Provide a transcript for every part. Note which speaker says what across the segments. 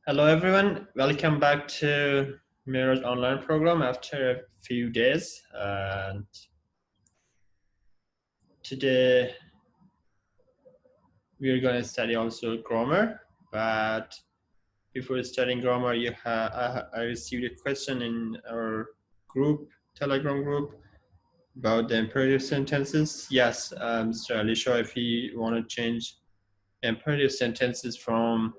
Speaker 1: Hello everyone, welcome back to Mirror's online program after a few days. And today we are going to study also grammar. But before studying grammar, I received a question in our group, Telegram group, about the imperative sentences. Yes, Mr. Alisha, if you want to change imperative sentences from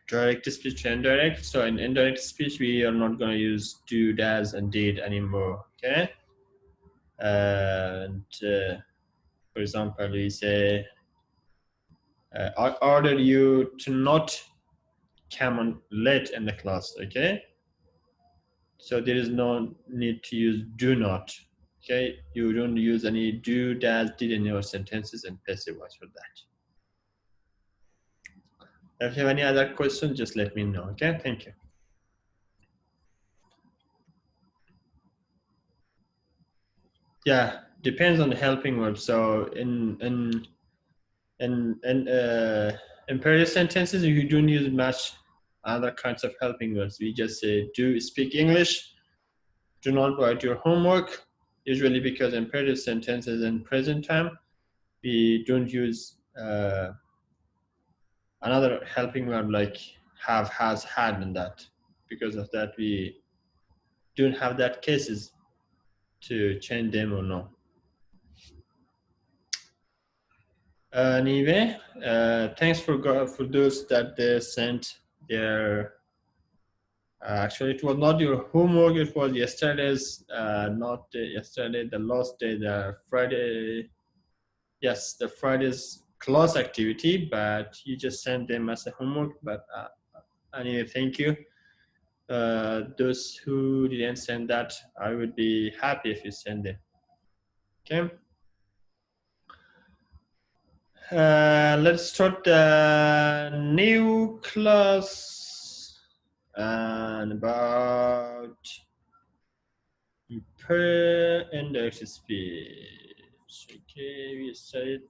Speaker 1: direct speech to indirect. So in indirect speech, we are not going to use do, does, and did anymore. Okay. And for example, we say, I ordered you to not come on late in the class. Okay. So there is no need to use do not. Okay. You don't use any do, does, did in your sentences and passive voice for that. If you have any other questions, just let me know. Okay. Thank you. Yeah, depends on the helping verb. So in imperative sentences, you don't use much other kinds of helping verbs. We just say do speak English, do not write your homework. Usually because imperative sentences in present time, we don't use another helping verb like have, has, had, and that. Because of that, we don't have that cases to change them or no. Anyway, thanks for those that they sent their. Actually, it was not your homework. It was yesterday's, not yesterday. The last day, the Friday. Yes, the Friday's class activity, but you just sent them as a homework. But anyway, thank you. Those who didn't send that, I would be happy if you send them. Okay. Let's start the new class and about per index speech. Okay, we said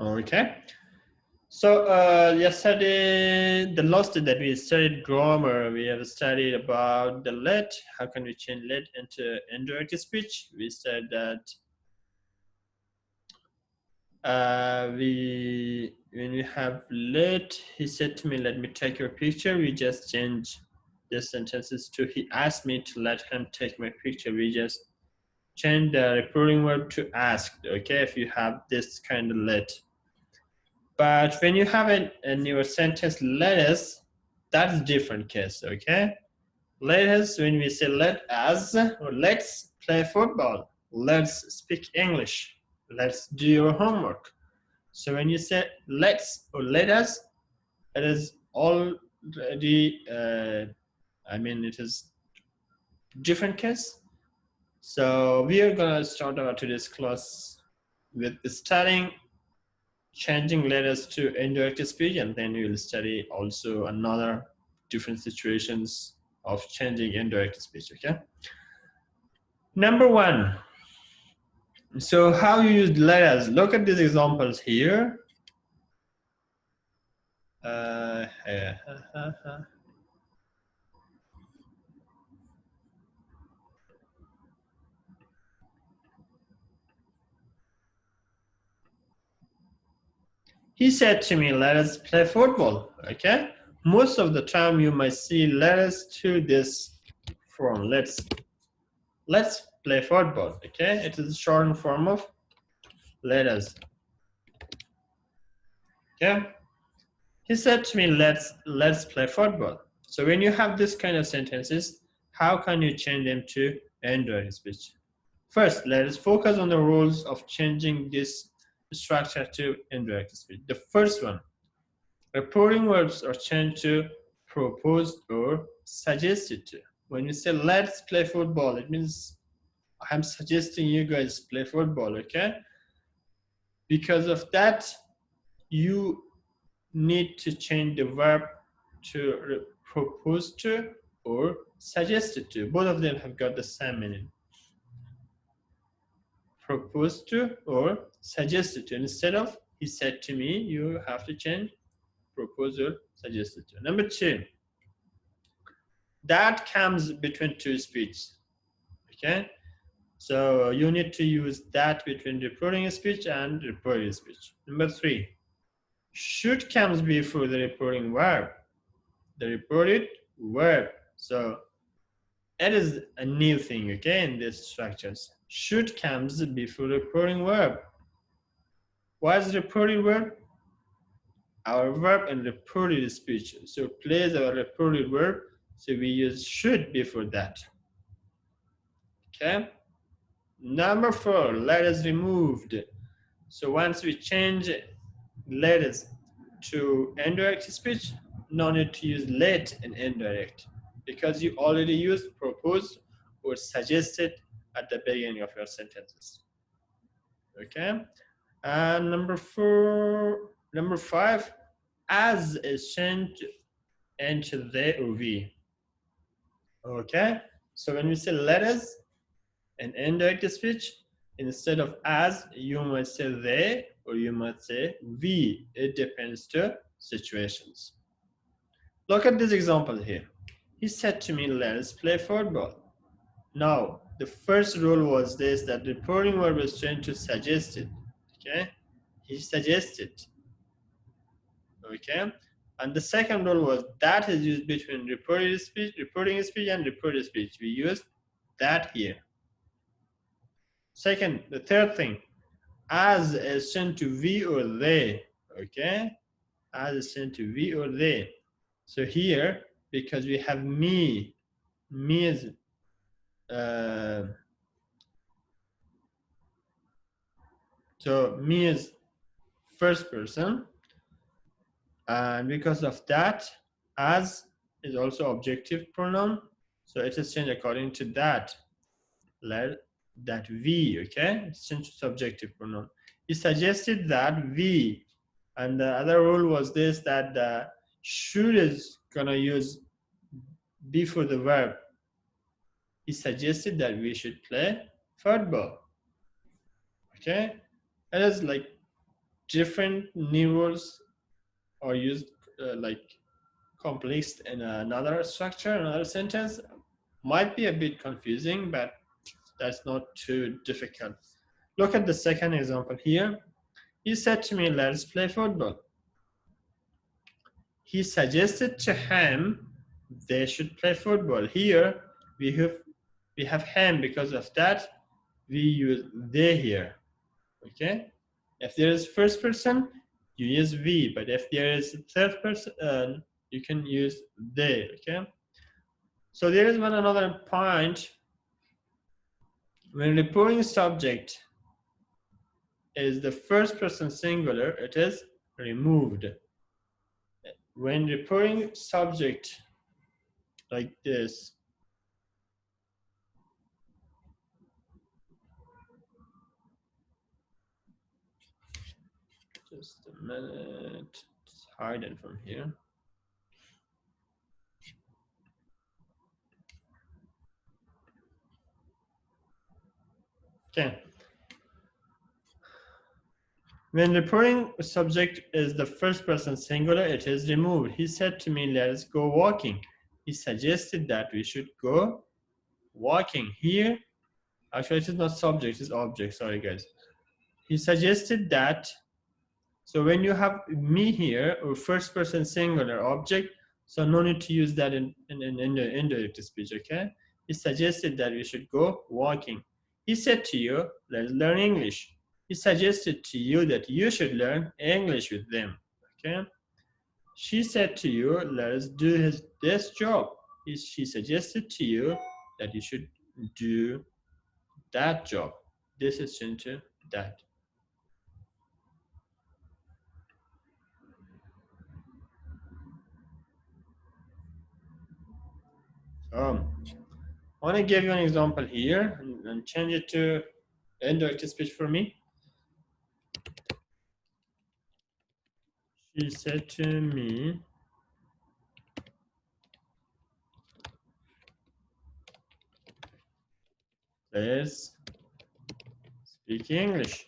Speaker 1: okay. So yesterday, the last day that we studied grammar, we have studied about the let. How can we change let into indirect speech? We said that when we have let, he said to me, let me take your picture. We just change the sentences to he asked me to let him take my picture. We just change the recurring verb to asked. Okay, if you have this kind of let. But when you have it in your sentence let us, that's different case. Okay, let us, when we say let us or let's play football, let's speak English, let's do your homework. So when you say let's or let us, it is already, it is different case. So we are gonna start our today's class with studying changing letters to indirect speech, and then we will study also another different situations of changing indirect speech. Okay. Number one. So how you use letters? Look at these examples here. He said to me, let us play football. Okay. Most of the time you might see letters to this form. Let's play football. Okay. It is a shortened form of letters. Okay. He said to me, let's play football. So when you have this kind of sentences, how can you change them to indirect speech? First, let us focus on the rules of changing this structure to indirect speech. The first one, reporting verbs are changed to proposed or suggested to. When you say let's play football, it means I'm suggesting you guys play football, okay? Because of that, you need to change the verb to propose to or suggested to. Both of them have got the same meaning. Proposed to or suggested to. Instead of he said to me, you have to change proposed or suggested to. Number two, that comes between two speeches. Okay, so you need to use that between reporting speech and reported speech. Number three, should comes before the reporting verb. The reported verb. So it is a new thing, okay, in these structures. Should comes before reporting verb. What is reported verb? Our verb in reported speech. So place our reported verb. So we use should before that. Okay. Number four, letters removed. So once we change letters to indirect speech, no need to use let in indirect because you already used proposed or suggested at the beginning of your sentences. Okay. And number five, as is changed into they or we. Okay. So when we say letters in indirect speech, instead of as, you might say they or you might say we. It depends to situations. Look at this example here. He said to me, let's play football. Now, the first rule was this, that the reporting verb was changed to suggested. Okay? He suggested. Okay? And the second rule was that is used between reporting speech and reported speech. We use that here. Second, the third thing, as is changed to we or they. Okay? As is changed to we or they. So here, because we have me is so me is first person, and because of that, as is also objective pronoun, so it is changed according to that. Let that we, okay, it's changed to subjective pronoun. He suggested that we, and the other rule was this, that the should is gonna use before the verb. He suggested that we should play football. Okay, it is like different new rules are used like complex in another structure, another sentence. Might be a bit confusing, but that's not too difficult. Look at the second example here. He said to me, let's play football. He suggested to him they should play football. Here we have him, because of that we use they here. Okay, if there is first person, you use we, but if there is third person, you can use they. Okay, so there is one another point. When reporting subject is the first person singular, it is removed. When reporting subject like this, just a minute, just hide it from here. Okay. When reporting subject is the first person singular, it is removed. He said to me, let us go walking. He suggested that we should go walking. Here, actually it is not subject, it is object, sorry guys. He suggested that, so when you have me here, or first person singular object, so no need to use that in indirect speech, okay? He suggested that we should go walking. He said to you, let's learn English. He suggested to you that you should learn English with them, okay? She said to you, let us do this job. She suggested to you that you should do that job. This is into that. I want to give you an example here and change it to indirect speech for me. She said to me, let's speak English.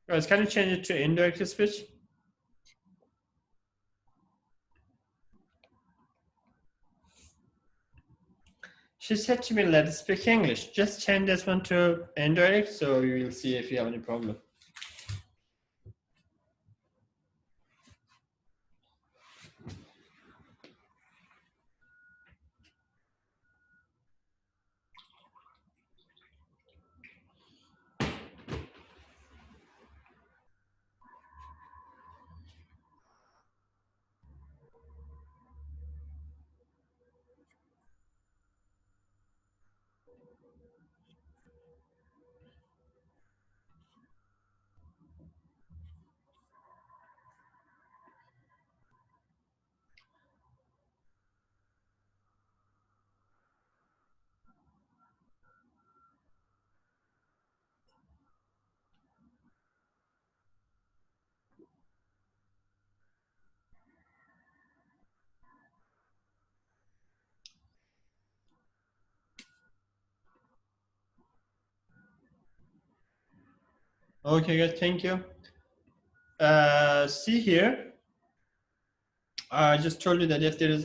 Speaker 1: Guys, can you change it to indirect speech? She said to me, let's speak English. Just change this one to indirect, so you will see if you have any problem. Okay, guys, thank you. See here, I just told you that if there is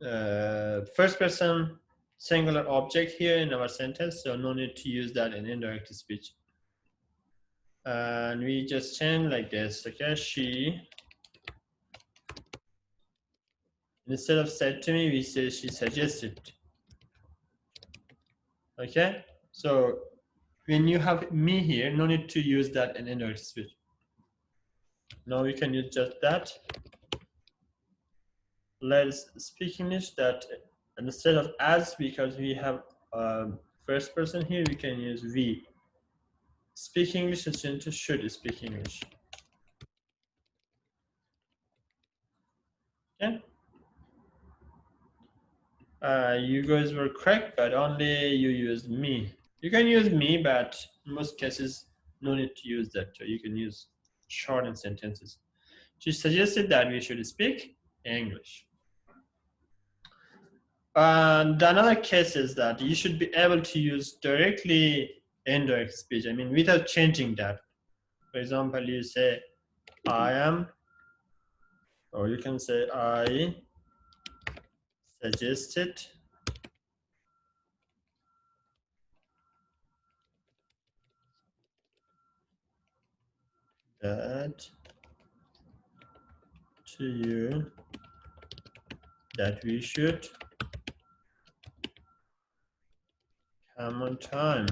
Speaker 1: the first person singular object here in our sentence, so no need to use that in indirect speech. And we just change like this, okay? She, instead of said to me, we say she suggested. Okay? So when you have me here, no need to use that in indirect speech. Now we can use just that. Let's speak English that instead of as, because we have first person here, we can use we. Speak English is to should speak English. Okay? You guys were correct, but only you used me. You can use me, but in most cases, no need to use that. So you can use shortened sentences. She suggested that we should speak English. And another case is that you should be able to use directly indirect speech. I mean, without changing that. For example, you say, I am, or you can say, I suggested that to you that we should come on time.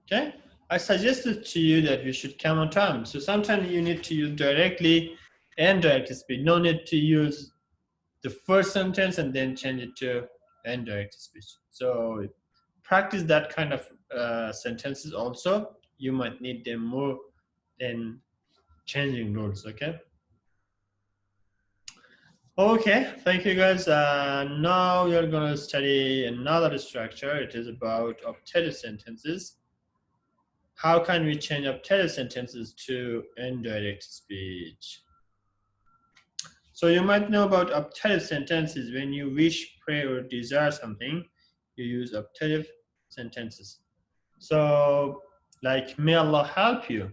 Speaker 1: Okay? I suggested to you that we should come on time. So sometimes you need to use directly and direct speech. No need to use the first sentence and then change it to indirect speech. So practice that kind of sentences also. You might need them more than changing rules, okay? Okay, thank you guys. Now we're going to study another structure. It is about optative sentences. How can we change optative sentences to indirect speech? So you might know about optative sentences. When you wish, pray, or desire something, you use optative sentences. So like, may Allah help you.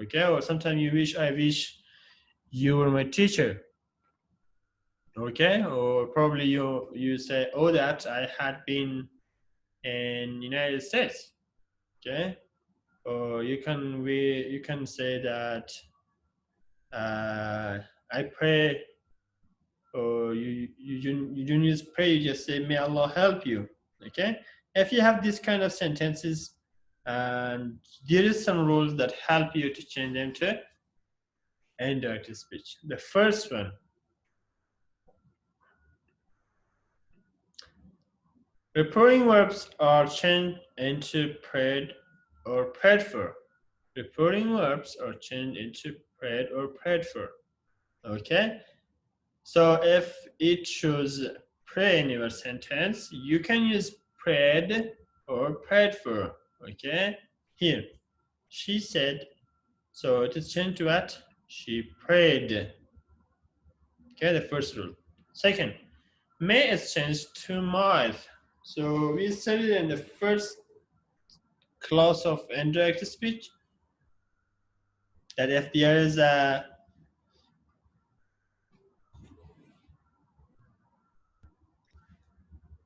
Speaker 1: Okay, or sometimes you wish, I wish you were my teacher. Okay, or probably you say, oh, that I had been in United States. Okay, or you can say that I pray, or you don't use pray, you just say may Allah help you. Okay, if you have this kind of sentences, and there is some rules that help you to change them to indirect speech. The first one, Reporting verbs are changed into prayed or prayed for. Reporting verbs are changed into prayed or prayed for. Okay? So if it shows pray in your sentence, you can use prayed or prayed for. Okay? Here, she said, so it is changed to what? She prayed. Okay, the first rule. Second, may is changed to might. So we studied in the first clause of indirect speech that if there is a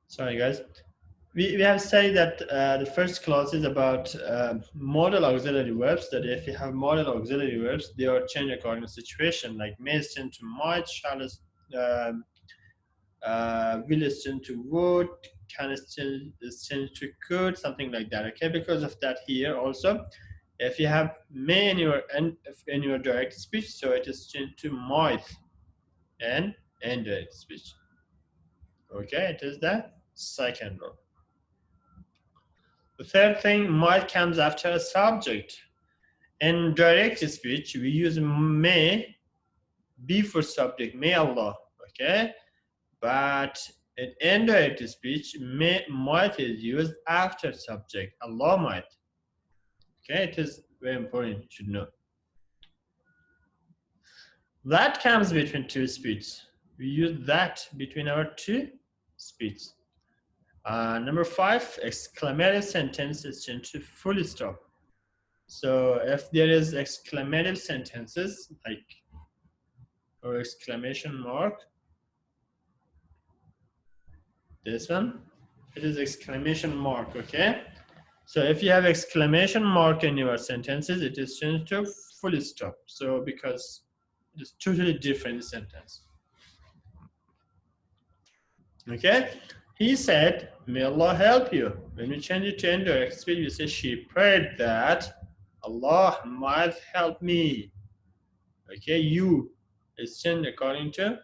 Speaker 1: sorry guys, we have studied that the first clause is about modal auxiliary verbs, that if you have modal auxiliary verbs, they are changed according to situation, like may is changed to might, shall is will is changed to would, can is changed to could, something like that. Okay, because of that here also, if you have may in your direct speech, so it is changed to might and indirect speech. Okay, it is the second rule. The third thing, might comes after a subject. In direct speech, we use may before subject, may Allah. Okay, but in indirect speech, might is used after subject, Allah might. Okay, it is very important, you should know. That comes between two speeds. We use that between our two speeds. Number 5, exclamative sentence is changed to full stop. So if there is exclamative sentences like or exclamation mark, this one, it is exclamation mark, okay? So if you have exclamation mark in your sentences, it is changed to full stop. So because it is totally different sentence. Okay? He said, may Allah help you. When you change it to indirect speech, you say, she prayed that Allah might help me. Okay, you is changed according to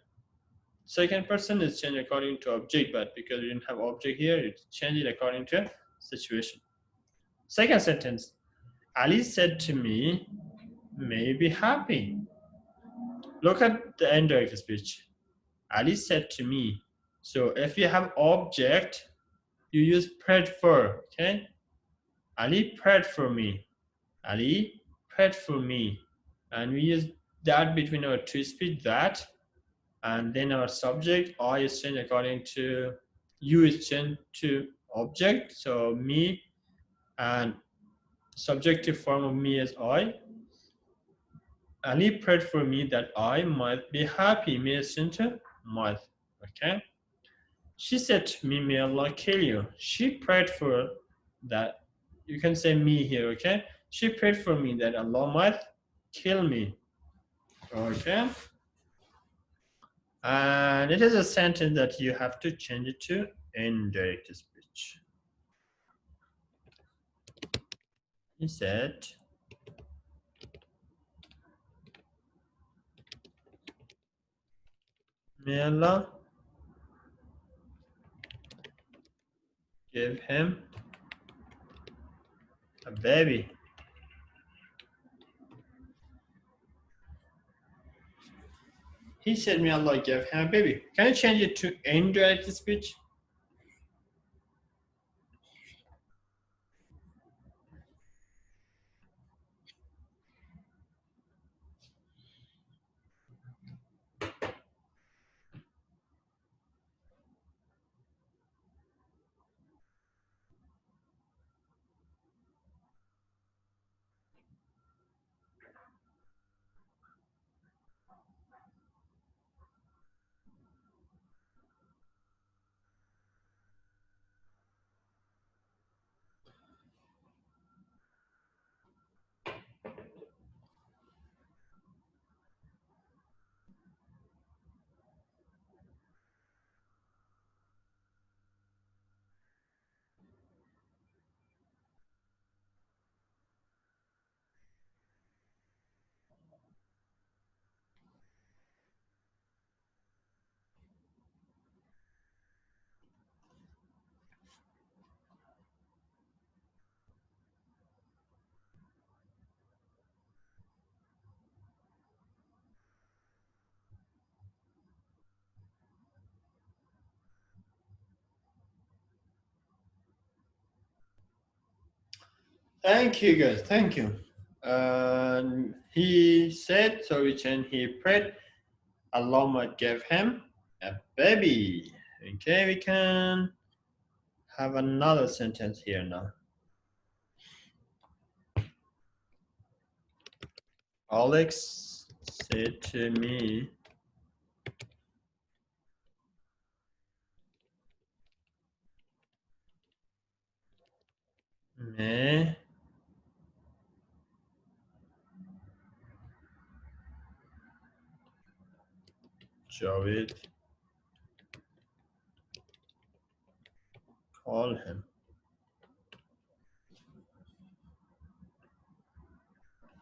Speaker 1: second person is changed according to object, but because we didn't have object here, it's changed according to situation. Second sentence, Ali said to me, may be happy. Look at the indirect speech. Ali said to me. So if you have object, you use prayed for, okay? Ali prayed for me. Ali prayed for me. And we use that between our two speech, that, and then our subject, I is changed according to, you is changed to object, so me, and subjective form of me is I. Ali prayed for me that I might be happy, me is changed to might, okay? She said to me, may Allah kill you. She prayed for that, you can say me here, okay? She prayed for me that Allah might kill me, okay? And it is a sentence that you have to change it to indirect speech. He said, may Allah give him a baby. He said, may Allah give him a baby. Can you change it to indirect speech? Thank you guys, thank you. He said, so which and he prayed, Allah might give him a baby. Okay, we can have another sentence here now. Alex said to me, may Javed call him.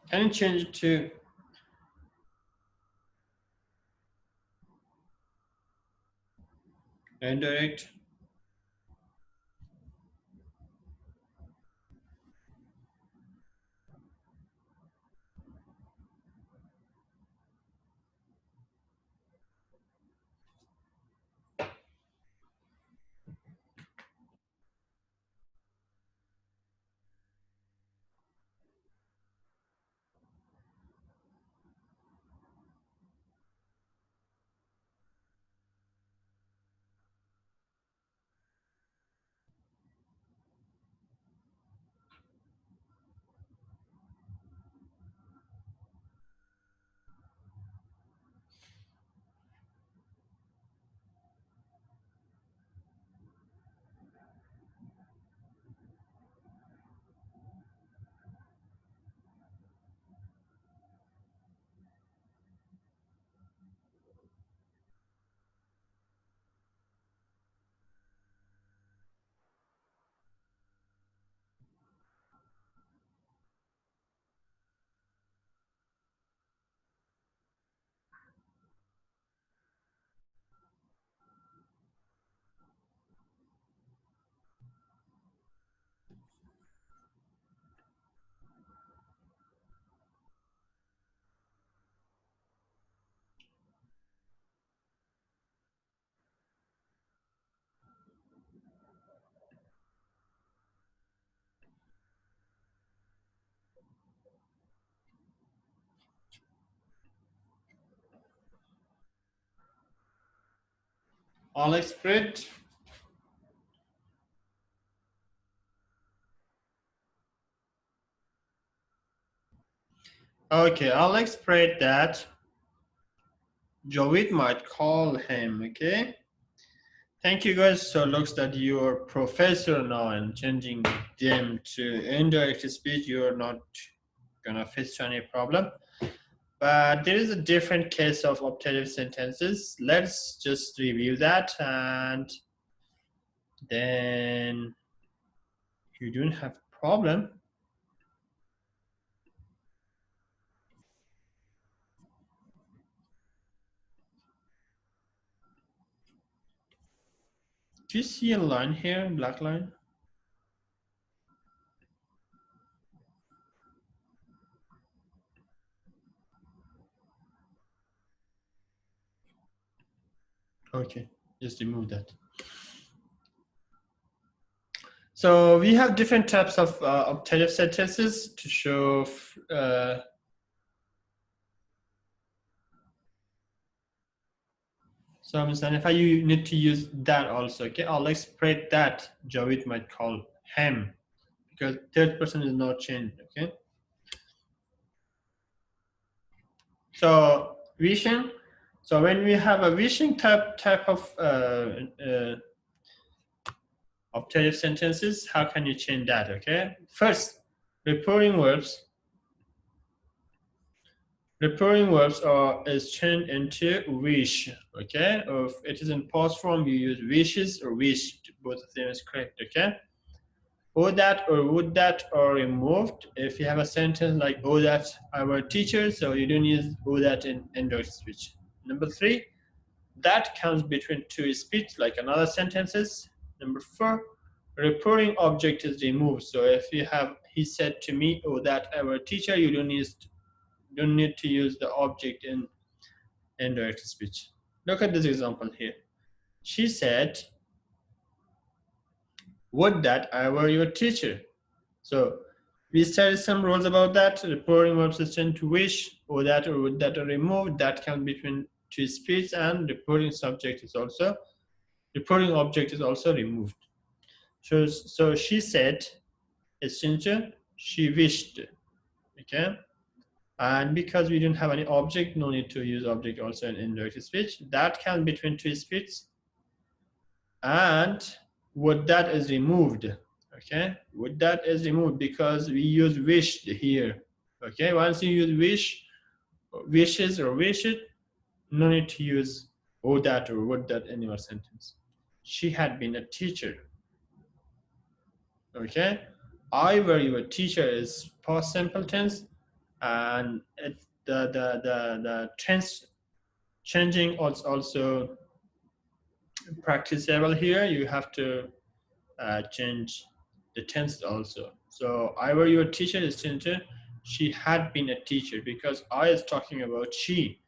Speaker 1: Can you change it to indirect? Alex prayed. Okay, Alex prayed that Javed might call him. Okay. Thank you guys. So it looks that you're professor now and changing them to indirect speech. You're not gonna face any problem. But there is a different case of optative sentences. Let's just review that and then you don't have problem. Do you see a line here, black line? Okay, just remove that. So we have different types of optative sentences to show. So I'm saying if you need to use that also, okay? I'll spread that Javed might call him because third person is not changed, okay? So vision. So when we have a vision type of optative sentences, how can you change that? Okay. First, reporting verbs. Reporting verbs is changed into wish. Okay. If it is in past form, you use wishes or wish. Both of them is correct. Okay. Would that or would that are removed. If you have a sentence like oh that our teacher, so you don't use oh that in indirect speech. Number three, that comes between two speech like another sentences. Number four, reporting object is removed. So if you have he said to me oh that our teacher, you don't need to use the object in indirect speech. Look at this example here. She said, would that I were your teacher. So We studied some rules about that. Reporting verbs tend to wish, or that, or would that, or remove. That can be between two speech, and reporting subject is also reporting object is also removed. So she said, essential, she wished. Okay. And because we didn't have any object, no need to use object also in indirect speech. That can be between two speech, and would that is removed. Okay, would that is removed because we use wished here. Okay, once you use wish, wishes or wish it, no need to use would that or would that in your sentence. She had been a teacher. Okay, I were your teacher is past simple tense, and the tense changing is also practicable here. You have to change the tense also. So I were your teacher is teacher. She had been a teacher because I is talking about she,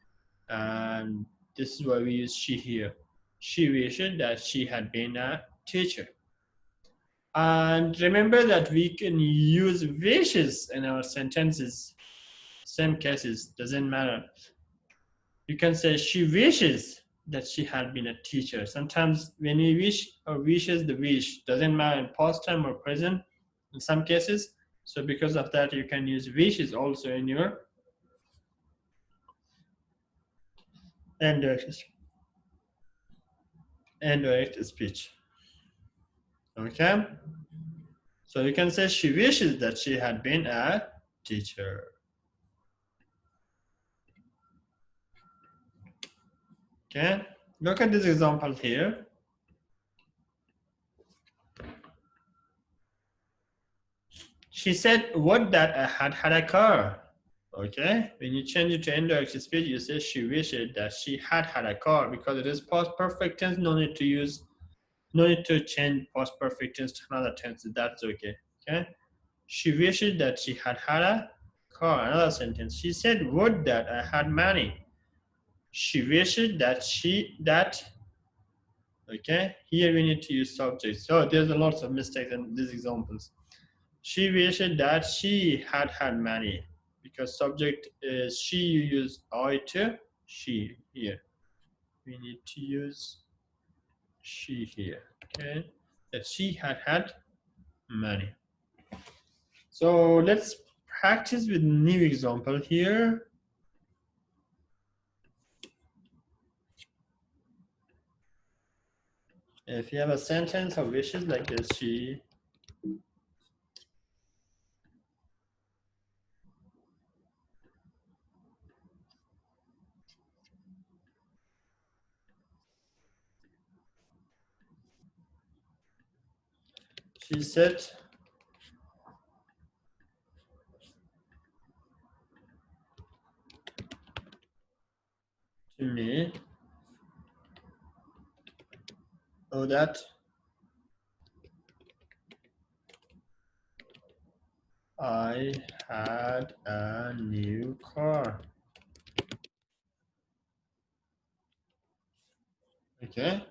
Speaker 1: and this is why we use she here. She wished that she had been a teacher. And remember that we can use wishes in our sentences. Same cases, doesn't matter. You can say she wishes that she had been a teacher. Sometimes when you wish or wishes, the wish doesn't matter in past time or present in some cases. So because of that, you can use wishes also in your indirect speech. Okay? So you can say she wishes that she had been a teacher. Okay? Look at this example here. She said, "Would that I had had a car." Okay, when you change it to indirect speech, you say she wished that she had had a car because it is past perfect tense. No need to change past perfect tense to another tense. That's okay. Okay, she wished that she had had a car. Another sentence. She said, "Would that I had money." She wished that. Okay, here we need to use subject. So there's a lot of mistakes in these examples. She wished that she had had money because subject is she. You use I to she here. We need to use she here. Okay, that she had had money. So let's practice with new example here. If you have a sentence of wishes like this, she said to me, "Oh, that I had a new car." Okay.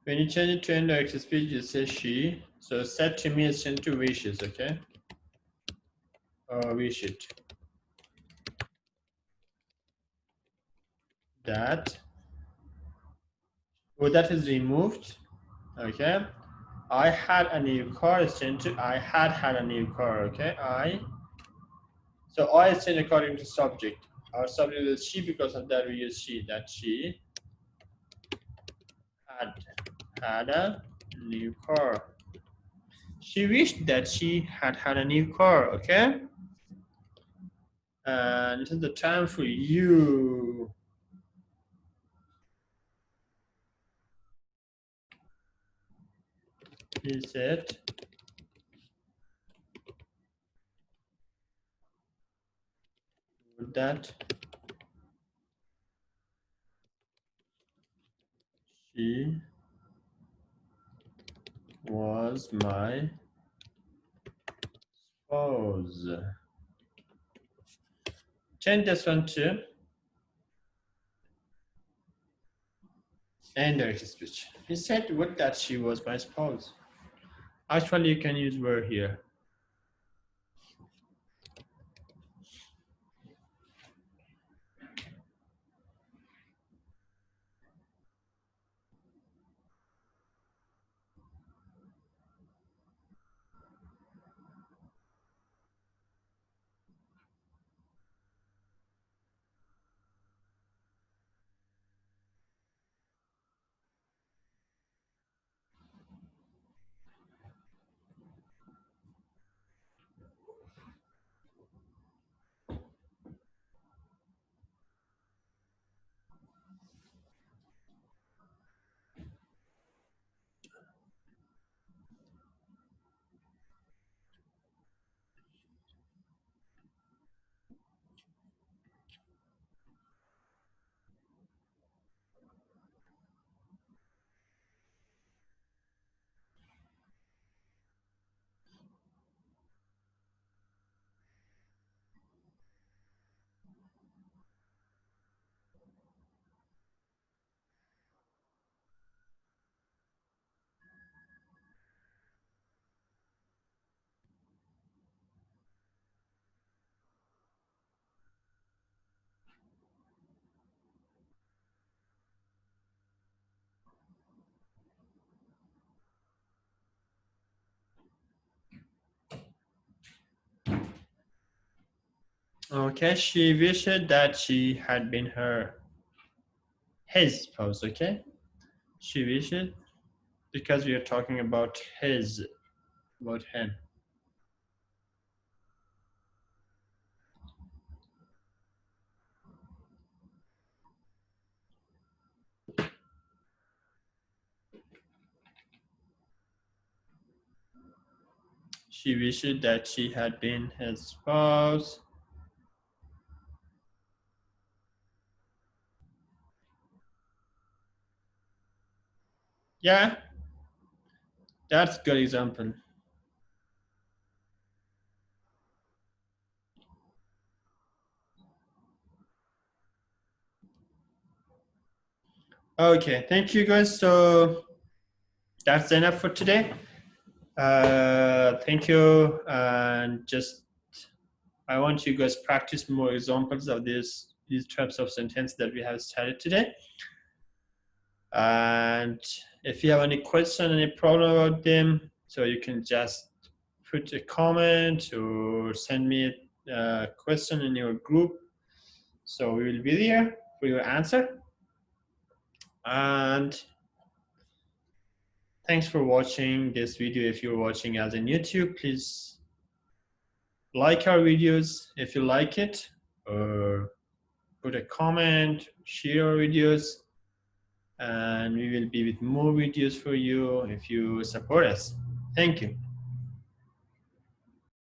Speaker 1: When you change it to indirect speech, you say she. So said to me is changed to wishes, okay? Or wish it. That. Oh, that is removed. Okay. I had a new car is changed to I had a new car, okay? So I is changed according to subject. Our subject is she, because of that we use she. That she had had a new car. She wished that she had had a new car, okay? And this is the time for you. He said that she was my spouse. Change this one to indirect speech. He said would that she was my spouse. Actually, you can use were here. Okay, she wished that she had been his spouse. Okay, she wished because we are talking about about him. She wished that she had been his spouse. Yeah, that's a good example. Okay, thank you guys. So that's enough for today. Thank you, and just I want you guys practice more examples of these types of sentences that we have studied today. And if you have any question, any problem about them, so you can just put a comment or send me a question in your group. So we will be there for your answer. And thanks for watching this video. If you're watching as on YouTube, please like our videos if you like it, or put a comment, share our videos, and we will be with more videos for you if you support us. Thank you.